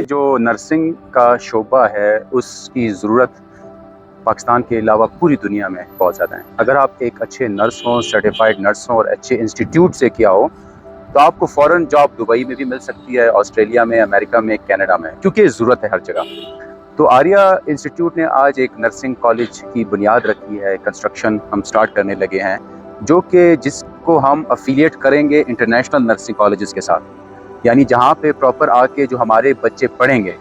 जो नर्सिंग का शोबा है उसकी ज़रूरत पाकिस्तान के अलावा पूरी दुनिया में बहुत ज़्यादा है। अगर आप एक अच्छे नर्स हों, सर्टिफाइड नर्स हों और अच्छे इंस्टीट्यूट से किया हो तो आपको फ़ौरन जॉब दुबई में भी मिल सकती है, ऑस्ट्रेलिया में, अमेरिका में, कनाडा में, क्योंकि ज़रूरत है हर जगह। तो आर्या इंस्टीट्यूट ने आज एक नर्सिंग कॉलेज की बुनियाद रखी है, कंस्ट्रक्शन हम स्टार्ट करने लगे हैं, जो कि जिसको हम अफिलिएट करेंगे इंटरनेशनल नर्सिंग कॉलेजेस के साथ, यानी जहाँ पे प्रॉपर आके जो हमारे बच्चे पढ़ेंगे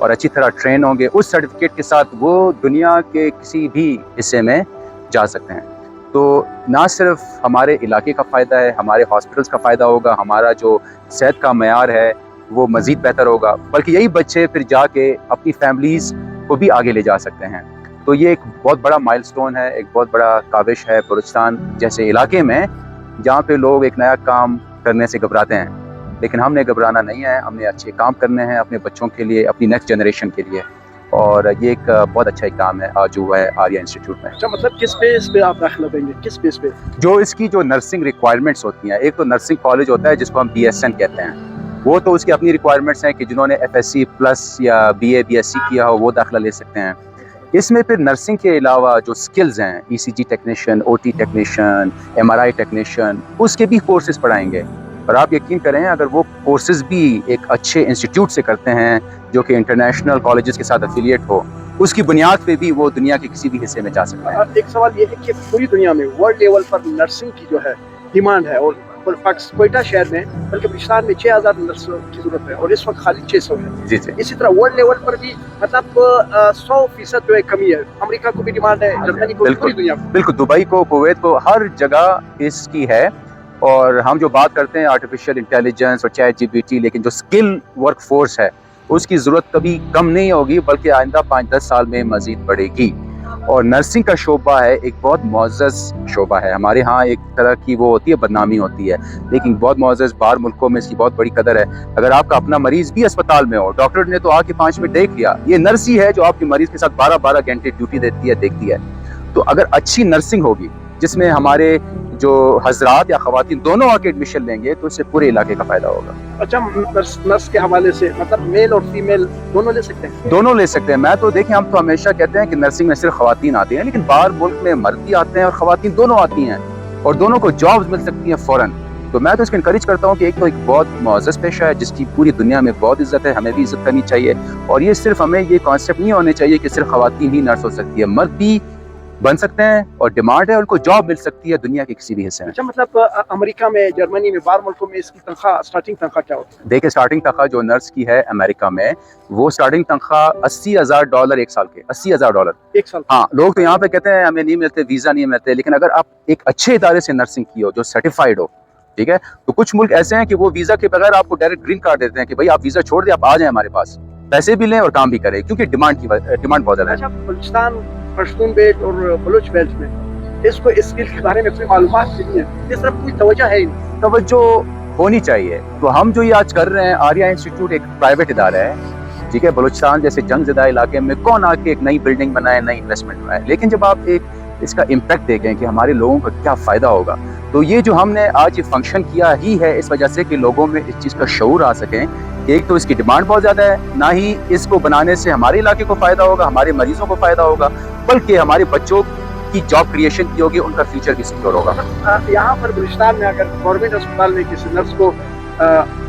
और अच्छी तरह ट्रेन होंगे, उस सर्टिफिकेट के साथ वो दुनिया के किसी भी हिस्से में जा सकते हैं। तो ना सिर्फ हमारे इलाके का फ़ायदा है, हमारे हॉस्पिटल्स का फ़ायदा होगा, हमारा जो सेहत का मयार है वो मज़ीद बेहतर होगा, बल्कि यही बच्चे फिर जाके अपनी फैमिलीज़ को भी आगे ले जा सकते हैं। तो ये एक बहुत बड़ा माइलस्टोन है, एक बहुत बड़ा काबिश है बलूचिस्तान जैसे इलाके में, जहाँ पे लोग एक नया काम करने से घबराते हैं, लेकिन हमने घबराना नहीं है, हमने अच्छे काम करने हैं अपने बच्चों के लिए, अपनी नेक्स्ट जनरेशन के लिए। और ये एक बहुत अच्छा काम है आज हुआ है आर्या इंस्टीट्यूट में। अच्छा, मतलब किस बेस पे आप दाखिला देंगे, किस बेस पे? जो इसकी जो नर्सिंग रिक्वायरमेंट्स होती हैं, एक तो नर्सिंग कॉलेज होता है जिसको हम BSN कहते हैं, वो तो उसकी अपनी रिक्वायरमेंट्स हैं कि जिन्होंने FSc प्लस या BA BSc किया हो वो दाखिला ले सकते हैं। इसमें फिर नर्सिंग के अलावा जो स्किल्स हैं, ECG technician, OT technician, MRI technician, उसके भी कोर्सेज पढ़ाएंगे। और आप यकीन करें, अगर वो कोर्सेज भी एक अच्छे इंस्टीट्यूट से करते हैं जो कि इंटरनेशनल कॉलेजेस के साथ एफिलिएट हो, उसकी बुनियाद पे भी वो दुनिया के किसी भी हिस्से में जा सकता है। एक सवाल ये है कि पूरी दुनिया में वर्ल्ड लेवल पर नर्सिंग की जो है डिमांड है, और कोयटा शहर में बल्कि पाकिस्तान में 6000 नर्सों की जरूरत है और इस वक्त खाली 600 है। जी जी। इसी तरह वर्ल्ड लेवल पर भी मतलब 100% जो है कमी है। अमेरिका को भी डिमांड है, जर्मनी को, पूरी दुनिया को। बिल्कुल, दुबई को, कुवैत को, हर जगह इसकी है। और हम जो बात करते हैं आर्टिफिशियल इंटेलिजेंस और ChatGPT, लेकिन जो स्किल वर्क फोर्स है उसकी ज़रूरत कभी कम नहीं होगी, बल्कि आइंदा 5-10 साल में मज़ीद बढ़ेगी। और नर्सिंग का शोबा है एक बहुत मुअज़्ज़ज़ शोबा है। हमारे यहाँ एक तरह की वो होती है, बदनामी होती है, लेकिन बहुत मुअज़्ज़ज़, बाहर मुल्कों में इसकी बहुत बड़ी कदर है। अगर आपका अपना मरीज़ भी अस्पताल में हो, डॉक्टर ने तो आके 5 मिनट देख लिया, ये नर्स ही है जो आपके मरीज़ के साथ 12-12 घंटे ड्यूटी देती है, देखती है। तो अगर अच्छी नर्सिंग होगी जिसमें हमारे जो हजरात या खवातीन दोनों आके एडमिशन लेंगे, तो इससे पूरे इलाके का फायदा होगा। अच्छा, नर्स के हवाले से मतलब मेल और फीमेल दोनों ले सकते हैं? दोनों ले सकते हैं। मैं तो देखें, हम तो हमेशा कहते हैं कि नर्सिंग में सिर्फ खवातीन आती हैं, लेकिन बाहर मुल्क में मर्द भी आते हैं और खवातीन दोनों आती हैं, और दोनों को जॉब्स मिल सकती हैं फ़ौरन। तो मैं तो इसको इनकरेज करता हूँ कि एक तो एक बहुत मुअज़्ज़ज़ पेशा है जिसकी पूरी दुनिया में बहुत इज्जत है, हमें भी इज्जत करनी चाहिए। और ये सिर्फ हमें ये कॉन्सेप्ट नहीं होने चाहिए कि सिर्फ खवातीन ही नर्स हो सकती है, मर्द भी बन सकते हैं, और डिमांड है, उनको जॉब मिल सकती है दुनिया के किसी भी हिस्से में। अच्छा, मतलब अमेरिका में, जर्मनी में, बाहर मुल्कों में इसकी तनख्वाह, स्टार्टिंग तनख्वाह क्या होती है? देखिए, स्टार्टिंग तनख्वाह जो नर्स की है अमेरिका में, वो स्टार्टिंग तनख्वाह $80,000 एक साल के, $80,000 एक साल। हाँ, लोग तो यहाँ पे कहते हैं हमें नहीं मिलते, वीज़ा नहीं मिलते, लेकिन अगर आप एक अच्छे इदारे से नर्सिंग की हो जो सर्टिफाइड हो, ठीक है, तो कुछ मुल्क ऐसे हैं कि वो वीज़ा के बगैर आपको डायरेक्ट ग्रीन कार्ड देते हैं कि भाई आप वीज़ा छोड़ दें, आप आ जाएं हमारे पास, पैसे भी लें और काम भी करें, क्योंकि डिमांड बहुत ज़्यादा है। अच्छा, बलूचिस्तान, पश्तून बेल्ट और बलूच बेल्ट में इसको इस स्किल के बारे में कोई मालूमात नहीं है, इस तरफ कोई तवज्जो है ही नहीं। तवज्जो होनी चाहिए। तो हम जो ये आज कर रहे हैं, आर्या इंस्टीट्यूट एक प्राइवेट इदारा है, ठीक है, बलूचिस्तान जैसे जंगज़दा इलाके में कौन आके एक नई बिल्डिंग बनाए, नई इन्वेस्टमेंट बनाए, लेकिन जब आप एक इसका इम्पैक्ट देखें कि हमारे लोगों का क्या फ़ायदा होगा, तो ये जो हमने आज ये फंक्शन किया ही है इस वजह से कि लोगों में इस चीज़ का शऊर आ सके। एक तो इसकी डिमांड बहुत ज़्यादा है, ना ही इसको बनाने से हमारे इलाके को फ़ायदा होगा, हमारे मरीजों को फ़ायदा होगा, बल्कि हमारे बच्चों की जॉब क्रिएशन की होगी, उनका फ्यूचर भी सिक्योर होगा। यहाँ पर बलूचिस्तान में अगर गवर्नमेंट अस्पताल में किसी नर्स को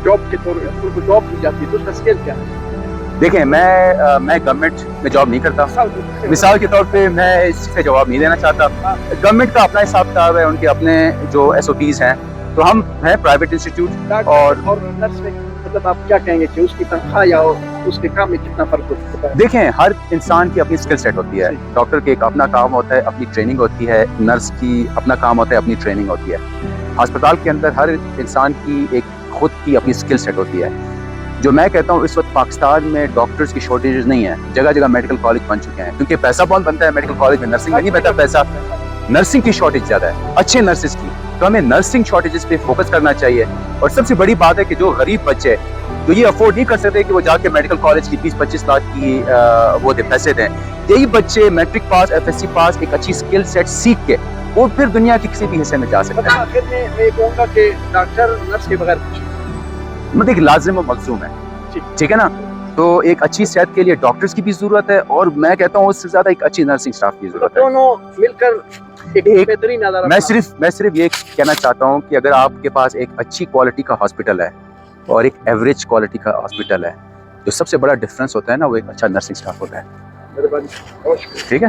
जॉब के तौर पर उनको जॉब दी जाती है तो उसका स्केल क्या है? देखें, मैं गवर्नमेंट में जॉब नहीं करता, मिसाल के तौर पे मैं इससे जवाब नहीं देना चाहता। गवर्नमेंट का अपना हिसाब किताब है, उनके अपने जो SOPs हैं, तो हम हैं प्राइवेट इंस्टीट्यूट। और नर्स में मतलब आप क्या कहेंगे कि उसकी तनख्वाह या उसके काम में कितना फर्क होता है? देखें, हर इंसान की अपनी स्किल सेट होती है। डॉक्टर के एक अपना काम होता है, अपनी ट्रेनिंग होती है, नर्स की अपना काम होता है, अपनी ट्रेनिंग होती है। अस्पताल के अंदर हर इंसान की एक खुद की अपनी स्किल सेट होती है। जो मैं कहता हूँ, इस वक्त पाकिस्तान में डॉक्टर्स की शॉर्टेज नहीं है, जगह जगह मेडिकल कॉलेज बन चुके हैं, क्योंकि पैसा बहुत बनता है मेडिकल कॉलेज में, नर्सिंग में नहीं बनता पैसा। नर्सिंग की शॉर्टेज ज़्यादा है, अच्छे नर्सेज की, तो हमें नर्सिंग शॉर्टेजेस पे फोकस करना चाहिए। और सबसे बड़ी बात है कि जो गरीब बच्चे जो ये अफोर्ड नहीं कर सकते कि वो जाके मेडिकल कॉलेज की 20-25 लाख की वो पैसे दें, यही बच्चे मैट्रिक पास, FSc पास, एक अच्छी स्किल सेट सीख के वो फिर दुनिया के किसी भी हिस्से में जा सकते हैं। आखिर में मैं कहूँगा कि डॉक्टर नर्स के बगैर मतलब एक लाजिम और मलजूम है, ठीक है ना। تو ایک اچھی صحت کے لیے ڈاکٹرز کی بھی ضرورت ہے اور میں کہتا ہوں اس سے زیادہ ایک اچھی نرسنگ اسٹاف کی ضرورت ہے. دونوں مل کر ایک بہترین ادارہ. میں صرف یہ کہنا چاہتا ہوں کہ اگر آپ کے پاس ایک اچھی کوالٹی کا ہاسپٹل ہے اور ایک ایوریج کوالٹی کا ہاسپٹل ہے، جو سب سے بڑا ڈفرینس ہوتا ہے نا وہ ایک اچھا نرسنگ اسٹاف ہوتا ہے. ٹھیک ہے.